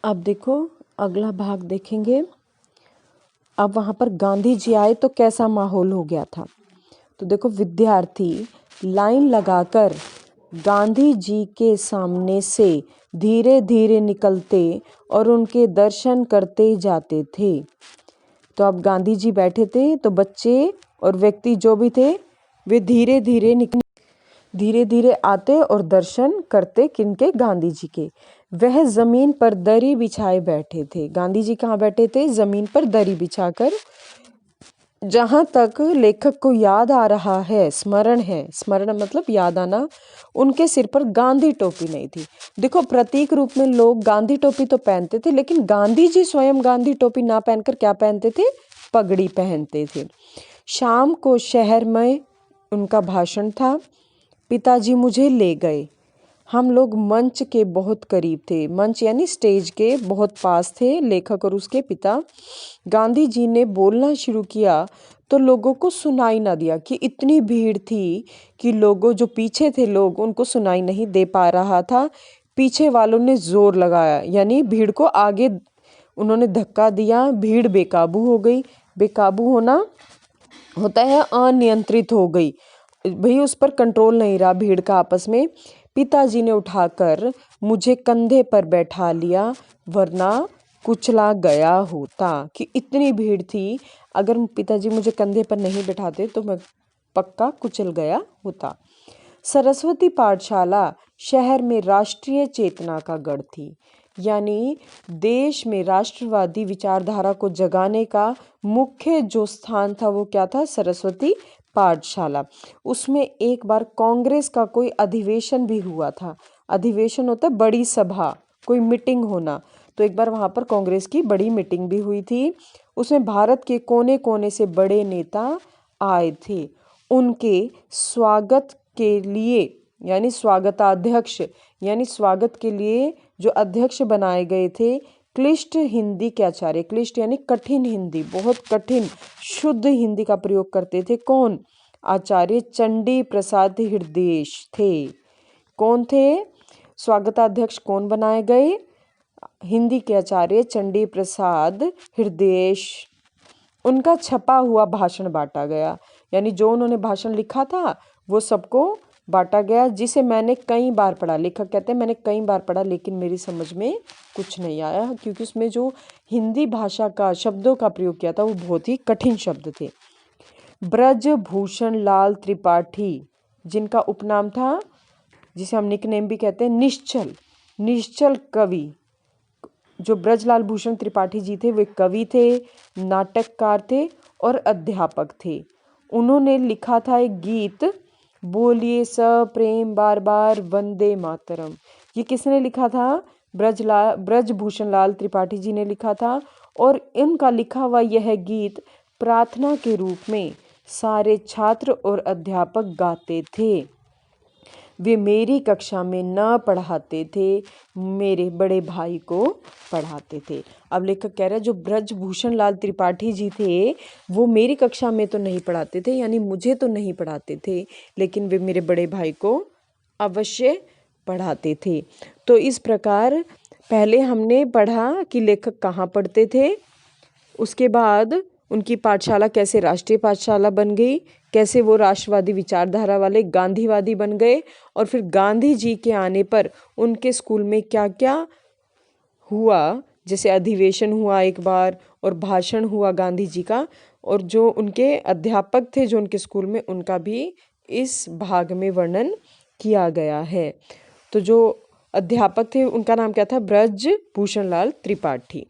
अब देखो अगला भाग देखेंगे। अब वहाँ पर गांधी जी आए तो कैसा माहौल हो गया था। तो देखो विद्यार्थी लाइन लगाकर गांधी जी के सामने से धीरे धीरे निकलते और उनके दर्शन करते जाते थे। तो अब गांधी जी बैठे थे तो बच्चे और व्यक्ति जो भी थे वे धीरे धीरे आते और दर्शन करते किनके, गांधी जी के। वह जमीन पर दरी बिछाए बैठे थे। गांधी जी कहाँ बैठे थे, जमीन पर दरी बिछाकर। जहाँ तक लेखक को याद आ रहा है, स्मरण है, स्मरण मतलब याद आना, उनके सिर पर गांधी टोपी नहीं थी। देखो प्रतीक रूप में लोग गांधी टोपी तो पहनते थे, लेकिन गांधी जी स्वयं गांधी टोपी ना पहनकर क्या पहनते थे, पगड़ी पहनते थे। शाम को शहर में उनका भाषण था। पिताजी मुझे ले गए। हम लोग मंच के बहुत करीब थे। मंच यानी स्टेज के बहुत पास थे लेखक और उसके पिता। गांधी जी ने बोलना शुरू किया तो लोगों को सुनाई ना दिया कि इतनी भीड़ थी कि लोगों जो पीछे थे लोग उनको सुनाई नहीं दे पा रहा था। पीछे वालों ने जोर लगाया यानी भीड़ को आगे उन्होंने धक्का दिया। भीड़ बेकाबू हो गई। बेकाबू होना होता है अनियंत्रित हो गई, भाई उस पर कंट्रोल नहीं रहा भीड़ का आपस में। पिताजी ने उठाकर मुझे कंधे पर बैठा लिया, वरना कुचला गया होता। कि इतनी भीड़ थी, अगर पिताजी मुझे कंधे पर नहीं बैठाते तो मैं पक्का कुचल गया होता। सरस्वती पाठशाला शहर में राष्ट्रीय चेतना का गढ़ थी। यानी देश में राष्ट्रवादी विचारधारा को जगाने का मुख्य जो स्थान था वो क्या था, सरस्वती पाठशाला। उसमें एक बार कांग्रेस का कोई अधिवेशन भी हुआ था। अधिवेशन होता है बड़ी सभा, कोई मीटिंग होना। तो एक बार वहाँ पर कांग्रेस की बड़ी मीटिंग भी हुई थी। उसमें भारत के कोने कोने से बड़े नेता आए थे। उनके स्वागत के लिए यानी स्वागताध्यक्ष यानी स्वागत के लिए जो अध्यक्ष बनाए गए थे, क्लिष्ट हिंदी के आचार्य, क्लिष्ट यानी कठिन हिंदी, बहुत कठिन शुद्ध हिंदी का प्रयोग करते थे। कौन, आचार्य चंडी प्रसाद हृदय थे। कौन थे स्वागताध्यक्ष, कौन बनाए गए, हिंदी के आचार्य चंडी प्रसाद हृदय। उनका छपा हुआ भाषण बांटा गया, यानी जो उन्होंने भाषण लिखा था वो सबको बांटा गया, जिसे मैंने कई बार पढ़ा। लेखक कहते हैं मैंने कई बार पढ़ा लेकिन मेरी समझ में कुछ नहीं आया, क्योंकि उसमें जो हिंदी भाषा का शब्दों का प्रयोग किया था वो बहुत ही कठिन शब्द थे। ब्रजभूषण लाल त्रिपाठी, जिनका उपनाम था, जिसे हम निकनेम भी कहते हैं, निश्चल कवि। जो ब्रजलाल भूषण त्रिपाठी जी थे वे कवि थे, नाटककार थे और अध्यापक थे। उन्होंने लिखा था एक गीत, बोलिए सप्रेम बार बार वंदे मातरम। ये किसने लिखा था, ब्रजभूषण लाल त्रिपाठी जी ने लिखा था। और इनका लिखा हुआ यह गीत प्रार्थना के रूप में सारे छात्र और अध्यापक गाते थे। वे मेरी कक्षा में न पढ़ाते थे, मेरे बड़े भाई को पढ़ाते थे। अब लेखक कह रहा है जो ब्रजभूषण लाल त्रिपाठी जी थे वो मेरी कक्षा में तो नहीं पढ़ाते थे, यानी मुझे तो नहीं पढ़ाते थे, लेकिन वे मेरे बड़े भाई को अवश्य पढ़ाते थे। तो इस प्रकार पहले हमने पढ़ा कि लेखक कहाँ पढ़ते थे, उसके बाद उनकी पाठशाला कैसे राष्ट्रीय पाठशाला बन गई, कैसे वो राष्ट्रवादी विचारधारा वाले गांधीवादी बन गए, और फिर गांधी जी के आने पर उनके स्कूल में क्या क्या हुआ, जैसे अधिवेशन हुआ एक बार और भाषण हुआ गांधी जी का, और जो उनके अध्यापक थे जो उनके स्कूल में, उनका भी इस भाग में वर्णन किया गया है। तो जो अध्यापक थे उनका नाम क्या था, ब्रजभूषण लाल त्रिपाठी।